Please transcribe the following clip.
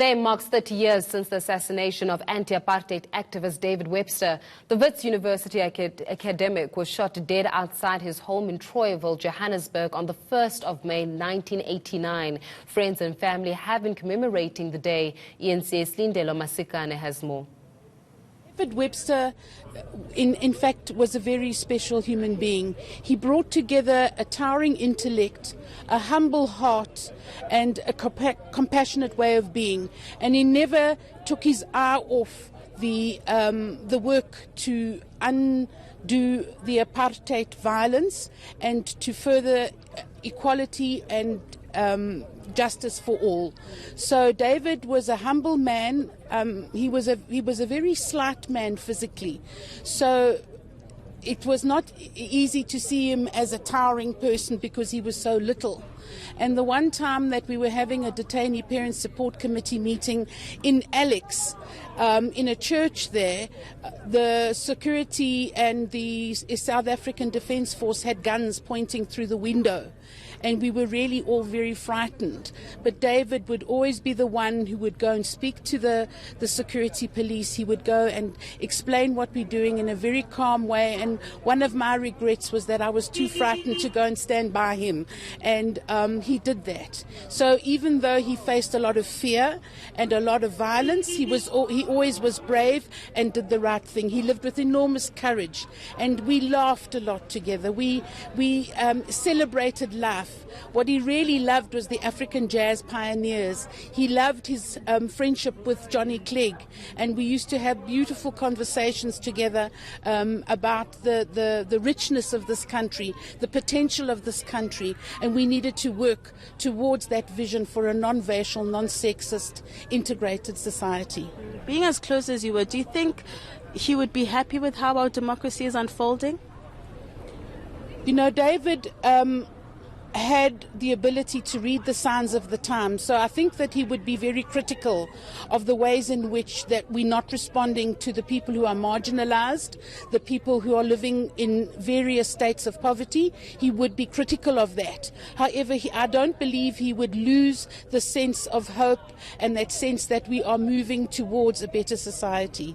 Today marks 30 years since the assassination of anti-apartheid activist David Webster. The Wits University academic was shot dead outside his home in Troyville, Johannesburg on the 1st of May 1989. Friends and family have been commemorating the day. ENC's Lindelo Masikane has more. David Webster, in fact, was a very special human being. He brought together a towering intellect, a humble heart, and a compassionate way of being. And he never took his eye off the work to undo the apartheid violence and to further equality and justice for all. So David was a humble man. He was a very slight man physically. So it was not easy to see him as a towering person because he was so little. And the one time that we were having a detainee parent support committee meeting in Alex, in a church there, the security and the South African Defence Force had guns pointing through the window. And we were really all very frightened. But David would always be the one who would go and speak to the security police. He would go and explain what we're doing in a very calm way. And one of my regrets was that I was too frightened to go and stand by him. And he did that. So even though he faced a lot of fear and a lot of violence, he always was brave and did the right thing. He lived with enormous courage. And we laughed a lot together. We celebrated life. What he really loved was the African jazz pioneers. He loved his friendship with Johnny Clegg, and we used to have beautiful conversations together about the richness of this country, the potential of this country, and we needed to work towards that vision for a non-racial, non-sexist, integrated society. Being as close as you were, do you think he would be happy with how our democracy is unfolding? You know, David had the ability to read the signs of the times. So I think that he would be very critical of the ways in which that we're not responding to the people who are marginalized, the people who are living in various states of poverty. He would be critical of that. However, I don't believe he would lose the sense of hope and that sense that we are moving towards a better society.